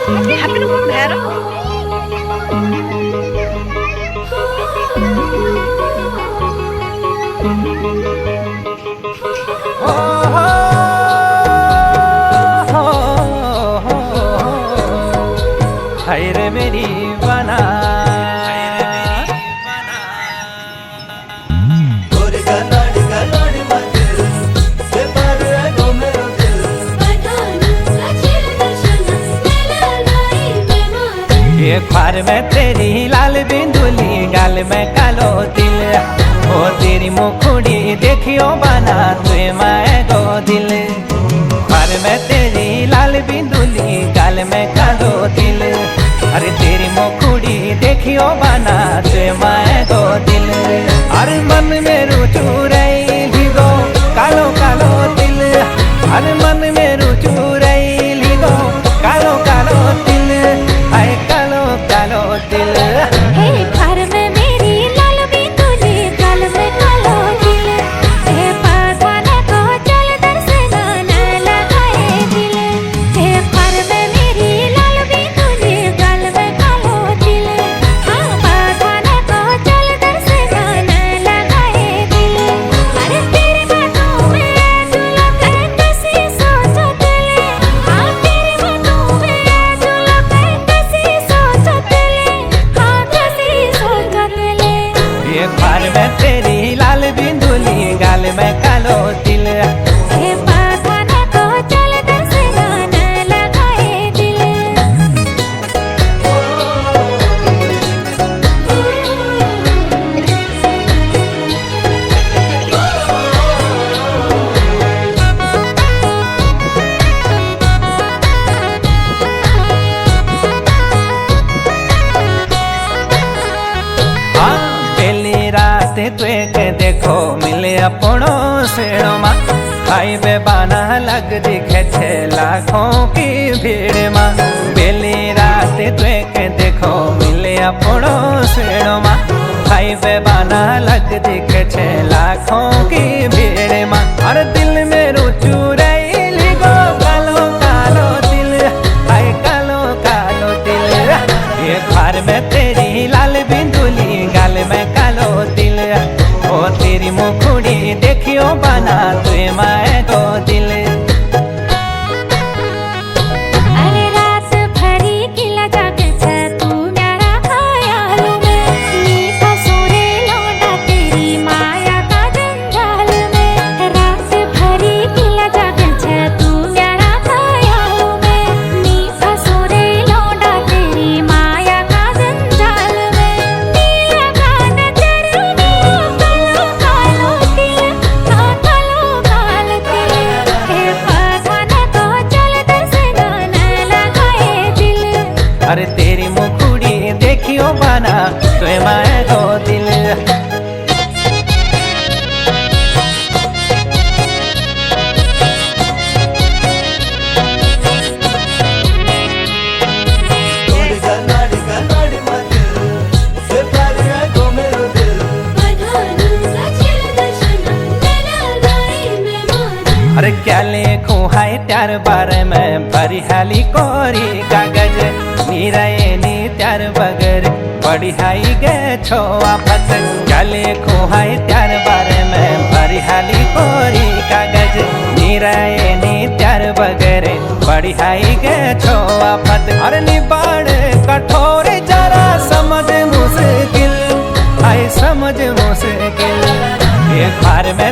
Happy to Bhero. हाय रे मेरी बना ये ख्वार में तेरी लाल बिंदुली गाल में कालो दिल ओ तेरी मुखड़ी देखियो बना तुए माए गो दिल ख्वार में तेरी लाल बिंदुली गाल में कालो दिल अरे तेरी मुखड़ी देखियो बना तुए माए गो दिल अरे मन में रुचू रही गो कालो कालो दिल अरे मन में रुचू रही गो कालो कालो दिल आए कालो कालो दिल हे ख्वार में मेरी लाल बिंदुली गाल में कालो दिल हे पाधाने को चल दर्शन न लगाए दिल हे ख्वार में मेरी लाल बिंदुली गाल में कालो दिल हाँ पाधाने को चल दर्शन न लगाए दिल अरे तेरी बातों में झूला कैसी सोचो दिल हाँ तेरी बातों में झूला कैसी सोचो दिल हाँ कैसी सोचो दिल ये ख्वार में तेरी लाल बिंदुली गाल में कालो दिल हे पाधाने को चल दर्शन न लगाए दिल हाँ पहली रात तुए के देखो मिले अपनो सेणो मा खाई बेबाना लग दिखे छे लाखों की भीड़ मा पहली रात तुए के देखो मिले अपनो सेणो मा खाई बेबाना लग दिखे छे लाखों की भीड़ मा और दिल में रुचू रही गो कालो कालो दिल हाय कालो कालो दिल ये ख्वार में तेरी लाल बिंदुली गाल में कालो दिल ओ तेरी मुखड़ी देखियो बना तुए माए गो दिल अरे रात भरी किला जागे छे तू मेरा ख्याल में मीठा सोरे लौंडा तेरी माया का जंजाल में रात भरी किला जागे छे तू मेरा ख्याल में मीठा सोरे लौंडा तेरी माया का जंजाल में नीला कान जरूरी कालो कालो दिल हाँ कालो काल दिल हे पाधाने को चल दर्शन न लगाए दिल अरे तेरी मुखड़ी देखियो बना तुए माए गो दिल अरे क्या लिखूं हाय त्यार बारे में भरी हाली कोरी कागज नीराए नी त्यार बगर बड़ी हाई गे छो आफत क्या लिखूं हाय त्यार बारे में भरी हाली कोरी कागज नीराए नी त्यार बगर बड़ी हाई गे छो आफत अरे निबाड़ कठोर जरा समझ मुश्किल हाय समझ मुश्किल ये ख्वार में